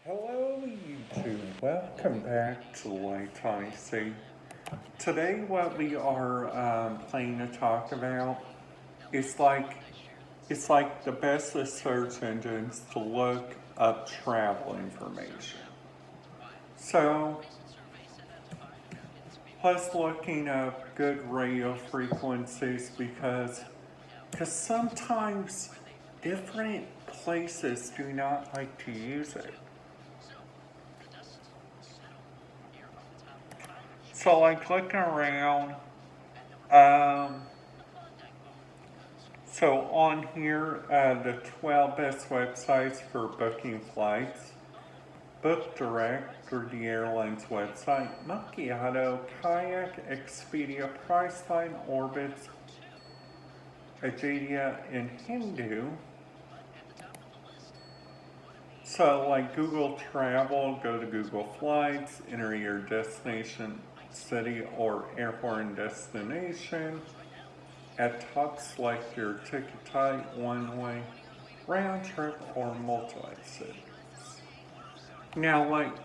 Hello YouTube, welcome back to Late IC. Today what we are planning to talk about is it's like the best of search engines to look up travel information. So plus looking up good radio frequencies because sometimes different places do not like to use it. So like looking around, um, so on here, the 12 best websites for booking flights. Book Direct through the airline's website, Macchiato, Kayak, Expedia, Priceline, Orbitz, Ajadia, and Hindu. So like Google Travel, go to Google Flights, enter your destination, city, or airport and destination. At top, select your ticket type, one-way, round trip, or multi-cities. Now, like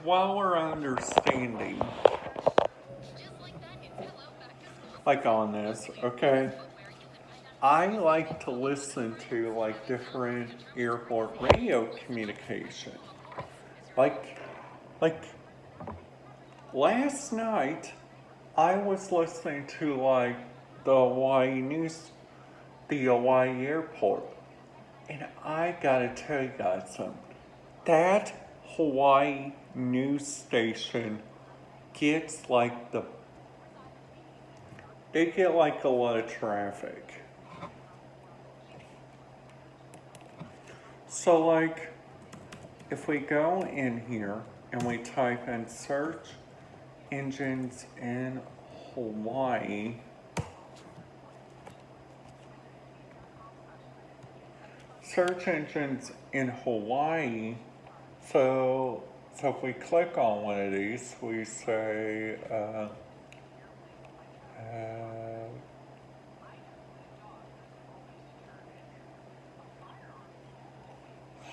while we're understanding, like on this, okay, I like to listen to like different airport radio communication. Like, like last night, I was listening to like the Hawaii news, the Hawaii airport, and I gotta tell you guys something. That Hawaii news station gets like they get like a lot of traffic. So like if we go in here and we type in search engines in Hawaii, search engines in Hawaii, so if we click on one of these, we say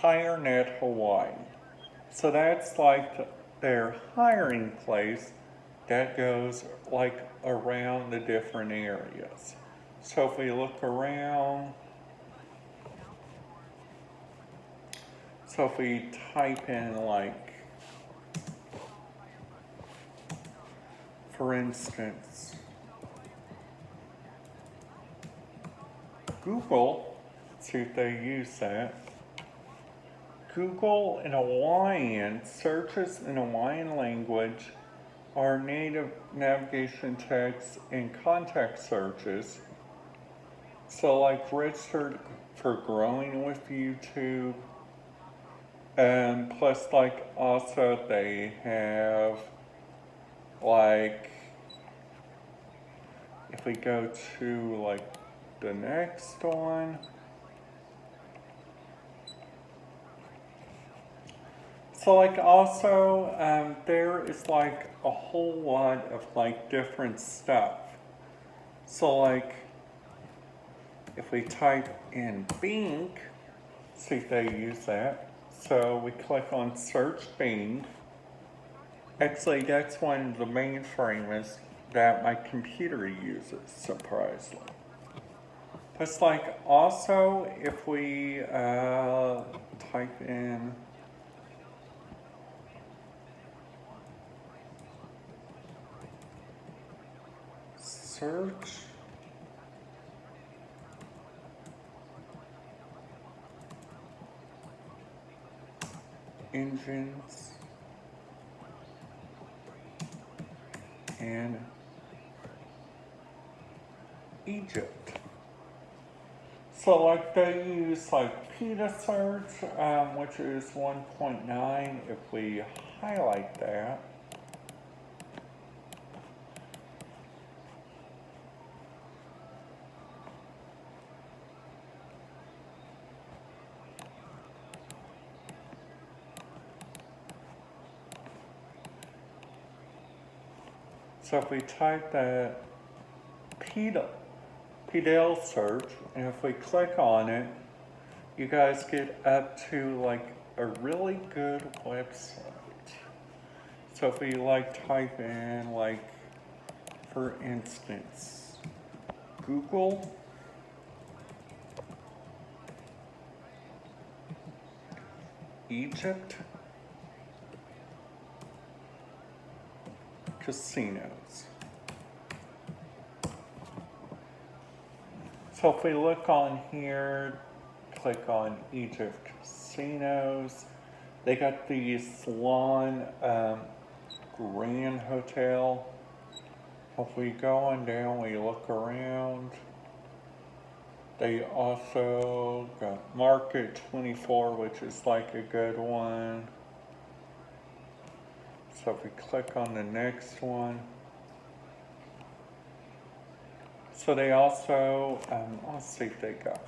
HireNet Hawaii. So that's like their hiring place that goes like around the different areas. So if we look around, so if we type in like, for instance, Google, see if they use that. Google in Hawaiian, searches in Hawaiian language are native navigation text and context searches. So like registered for growing with YouTube. And plus like also they have like, if we go to like the next one. So like also there is like a whole lot of like different stuff. So like if we type in Bing, see if they use that. So we click on search Bing. Actually that's one of the mainframes that my computer uses, surprisingly. Plus like also if we type in search engines in Egypt. So like they use like PETA search, which is 1.9. If we highlight that, so if we type that PETA search, and if we click on it, you guys get up to like a really good website. So if we like type in, like, for instance, Google Egypt casinos. So if we look on here, click on Egypt casinos, they got the Salon Grand Hotel. If we go on down, we look around. They also got Market 24, which is like a good one. So if we click on the next one. So they also, let's see if they got.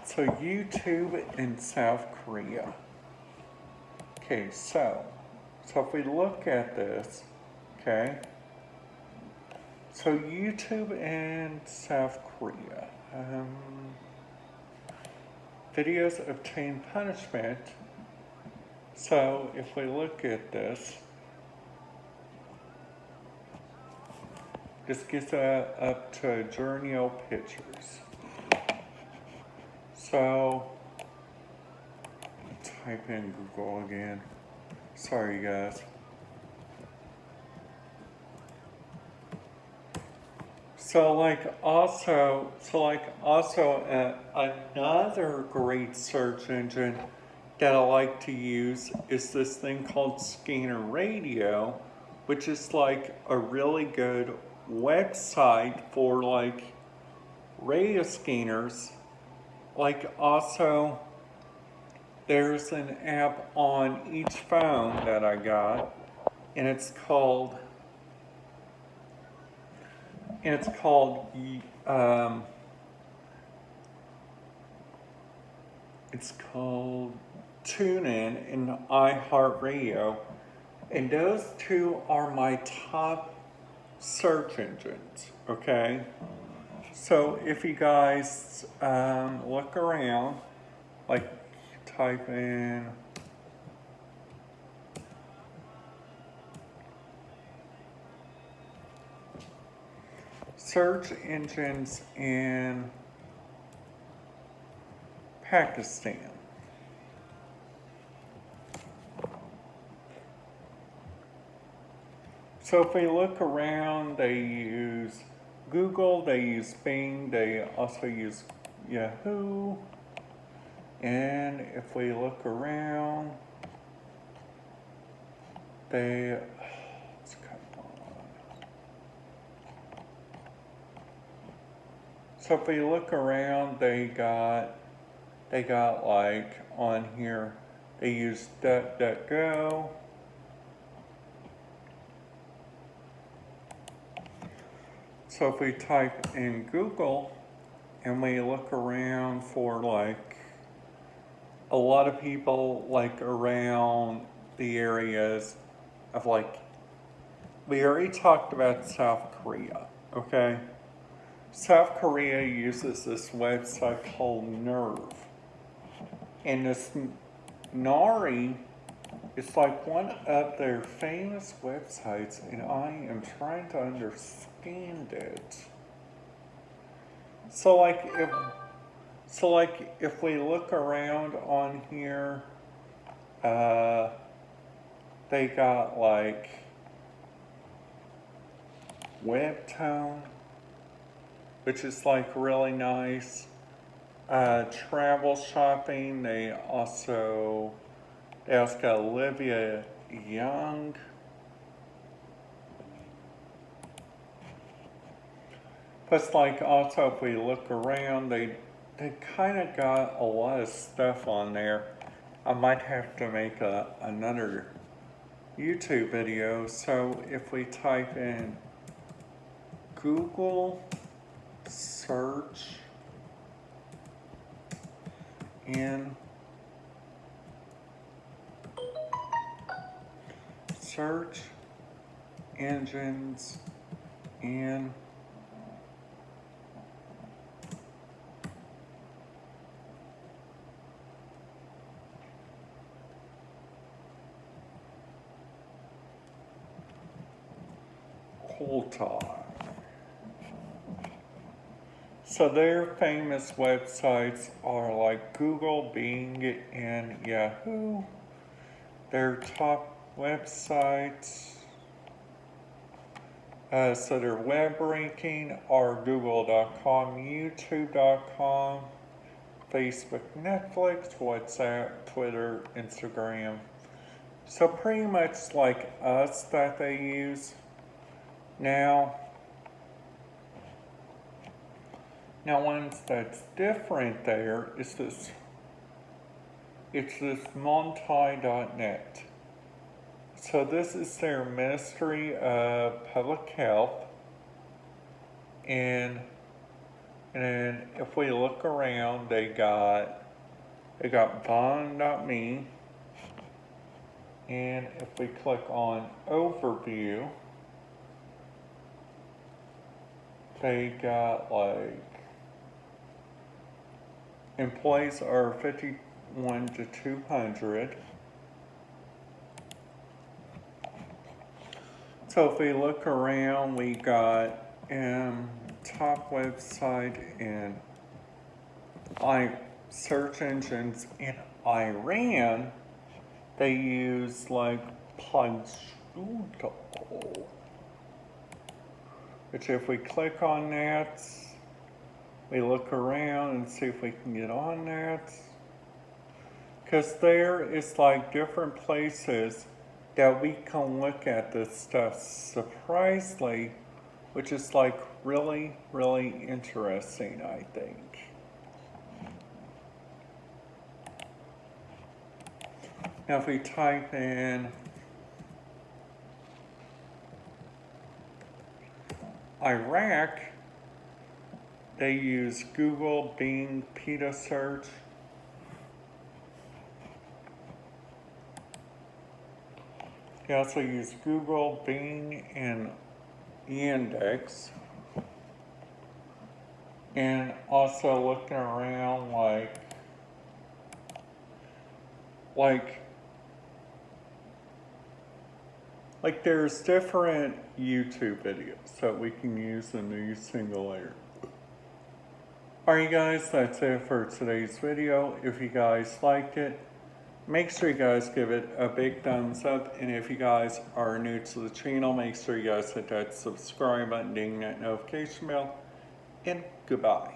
So YouTube in South Korea. Okay, so if we look at this, okay, so YouTube in South Korea, videos obtain punishment. So if we look at this, this gets up to Journal Pictures. So type in Google again. Sorry, guys. Another great search engine that I like to use is this thing called Scanner Radio, which is like a really good website for like radio scanners. Like also, there's an app on each phone that I got, and it's called TuneIn and iHeartRadio, and those two are my top search engines. Okay. So if you guys look around, like type in search engines in Pakistan. So if we look around, they use Google, they use Bing, they also use Yahoo. And if we look around, let's come on. So if we look around, they got like on here, they use DuckDuckGo. So if we type in Google and we look around for like a lot of people like around the areas of like, we already talked about South Korea, okay? South Korea uses this website called Nerve. And this Nari is like one of their famous websites, and I am trying to understand it. So if we look around on here, they got like Webtoon, which is like really nice. Travel shopping, they also got Olivia Young. Plus, like, also if we look around, they kind of got a lot of stuff on there. I might have to make another YouTube video. So if we type in Google search in search engines in Qualtar. So their famous websites are like Google, Bing, and Yahoo. Their top websites, so their web ranking are google.com, youtube.com, Facebook, Netflix, WhatsApp, Twitter, Instagram. So pretty much like us that they use. Now one that's different there is this. It's this Montai.net. So this is their Ministry of Public Health. And if we look around, they got Bond.me. And if we click on Overview, they got like employees are 51 to 200. So if we look around, we got top website in search engines in Iran. They use like Pagsuto, which if we click on that, we look around and see if we can get on that. Because there is like different places that we can look at this stuff surprisingly, which is like really, really interesting, I think. Now if we type in Iraq, they use Google, Bing, PETA search. They also use Google, Bing, and Yandex. And also looking around like there's different YouTube videos that we can use in these single layer. Alright guys, that's it for today's video. If you guys liked it, make sure you guys give it a big thumbs up. And if you guys are new to the channel, make sure you guys hit that subscribe button, ding that notification bell, and goodbye.